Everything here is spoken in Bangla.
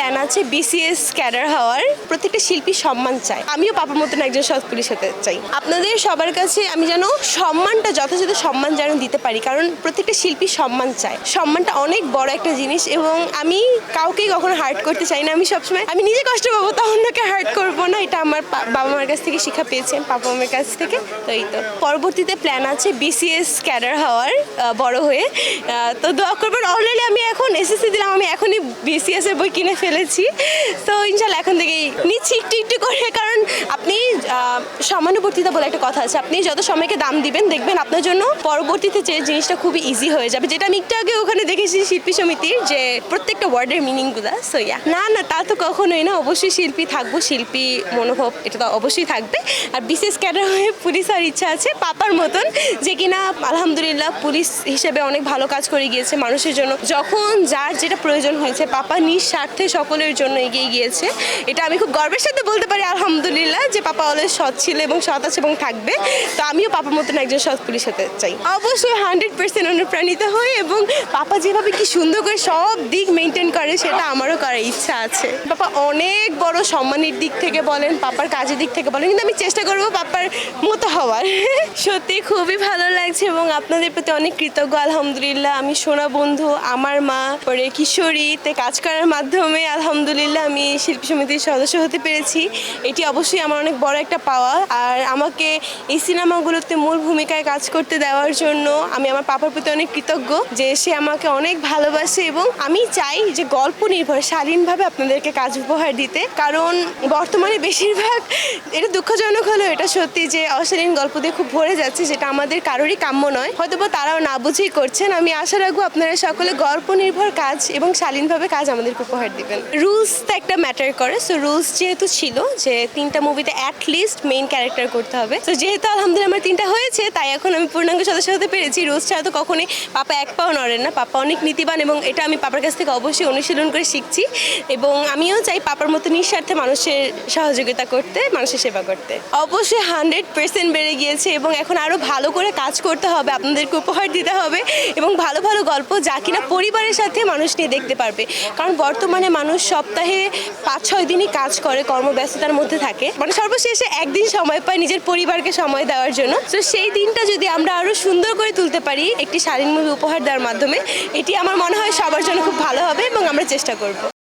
প্ল্যান আছে বিসিএস ক্যাডার হওয়ার। প্রত্যেকটা শিল্পী সম্মান চায়, আমিও পাপার মতন একজন সৎ পুলিশ হতে চাই। আপনাদের সবার কাছে আমি যেন সম্মানটা যথাযথ সম্মান যেন দিতে পারি, কারণ প্রত্যেকটা শিল্পী সম্মান চায়। সম্মানটা অনেক বড় একটা জিনিস এবং আমি কাউকেই কখনো হার্ট করতে চাই না। আমি সবসময় আমি নিজে কষ্ট পাবো, তা অন্যকে হার্ট করবো না। এটা আমার বাবা মার কাছ থেকে শিক্ষা পেয়েছেন, পাপা মার কাছ থেকে। তো এই তো পরবর্তীতে প্ল্যান আছে বিসিএস ক্যাডার হওয়ার বড় হয়ে। তো দোয়া করবেন। অলরেডি আমি এখন এসএসসি দিলাম, আমি এখনই বিসিএস এর বই কিনে ফেলেছি। তো ইনশাল্লাহ এখন থেকেই নিচ্ছি একটু একটু করে, কারণ আপনি সমানুবর্তিতা বলে একটা কথা আছে। আপনি যত সময়কে দাম দিবেন দেখবেন আপনার জন্য পরবর্তীতে যে জিনিসটা খুবই ইজি হয়ে যাবে। যেটা আমি একটু আগে ওখানে দেখেছি শিল্পী সমিতির, যে প্রত্যেকটা ওয়ার্ডের মিনিংগুলো। সো না তা তো কখনোই না, অবশ্যই শিল্পী থাকবো, শিল্পী মনোভাব এটা তো অবশ্যই থাকবে। আর বিসিএস ক্যাডার হয়ে পুলিশ হওয়ার ইচ্ছা আছে পাপার মতন, যে কিনা আলহামদুলিল্লাহ পুলিশ হিসেবে অনেক ভালো কাজ করে গিয়েছে মানুষের জন্য। যখন যার যেটা প্রয়োজন হয়েছে পাপা নিঃস্বার্থে সকলের জন্য এগিয়ে গিয়েছে। এটা আমি খুব গর্বের সাথে বলতে পারি আলহামদুলিল্লাহ, যে পাপা অলওয়েজ সৎ ছিল এবং সৎ আছে এবং থাকবে। তো আমিও পাপার মতন একজন সৎ পুলিশ হতে চাই। অবশ্যই 100% অনুপ্রাণিত হই, এবং পাপা যেভাবে কি সুন্দর করে সব দিক মেনটেন করে সেটা আমারও করার ইচ্ছা আছে। পাপা অনেক বড় সম্মানের দিক থেকে বলেন, পাপার কাজের দিক থেকে বলেন, কিন্তু আমি চেষ্টা করবো পাপার মতো হওয়ার। সত্যি খুবই ভালো লাগছে এবং আপনাদের প্রতি অনেক কৃতজ্ঞ আলহামদুলিল্লাহ। আমি সোনা বন্ধু, আমার মা, পরে কিশোরীতে কাজ করার মাধ্যমে আলহামদুলিল্লাহ আমি শিল্পী সমিতির সদস্য হতে পেরেছি। এটি অবশ্যই আমার অনেক বড় একটা পাওয়া। আর আমাকে এই সিনেমাগুলোতে মূল ভূমিকায় কাজ করতে দেওয়ার জন্য আমি আমার পাপার প্রতি অনেক কৃতজ্ঞ, যে সে আমাকে অনেক ভালোবাসে। এবং আমি চাই যে গল্প নির্ভর শালীনভাবে আপনাদেরকে কাজ উপহার দিতে, কারণ বর্তমানে বেশিরভাগ, এটা দুঃখজনক হলো এটা সত্যি, যে অশালীন গল্প দিয়ে খুব ভরে যাচ্ছে, যেটা আমাদের কারোরই কাম্য নয়। হয়তোবা তারাও না বুঝেই করছেন। আমি আশা রাখবো আপনারা সকলে গল্প নির্ভর কাজ এবং শালীনভাবে কাজ আমাদেরকে উপহার দিবেন। রুলস তো একটা ম্যাটার করে। সো রুলস যেহেতু ছিল যে 3টা মুভিতে অ্যাটলিস্ট মেইন ক্যারেক্টার করতে হবে, তো যেহেতু আলহামদুলিল্লাহ আমার 3টা হয়েছে, তাই এখন আমি পূর্ণাঙ্গ সদস্য হতে পেরেছি। রুলস ছাড়া তো কখনোই পাপা এক পাও নড়েন না। পাপা অনেক নীতিবান এবং এটা আমি পাপার কাছ থেকে অবশ্যই অনুশীলন করে শিখছি। এবং আমিও চাই পাপার মতো নিঃস্বার্থে মানুষের সহযোগিতা করতে, মানুষের সেবা করতে। অবশ্যই 100% বেড়ে গিয়েছে এবং এখন আরও ভালো করে কাজ করতে হবে, আপনাদেরকে উপহার দিতে হবে এবং ভালো ভালো গল্প যা কিনা পরিবারের সাথে মানুষ নিয়ে দেখতে পারবে। কারণ বর্তমানে মানুষ সপ্তাহে 5-6 দিনই কাজ করে, কর্মব্যস্ততার মধ্যে থাকে, মানে সর্বশেষে একদিন সময় পায় নিজের পরিবারকে সময় দেওয়ার জন্য। তো সেই দিনটা যদি আমরা আরও সুন্দর করে তুলতে পারি একটি শালীন মুভি উপহার দেওয়ার মাধ্যমে, এটি আমার মনে হয় সবার জন্য খুব ভালো হবে এবং আমরা চেষ্টা করব।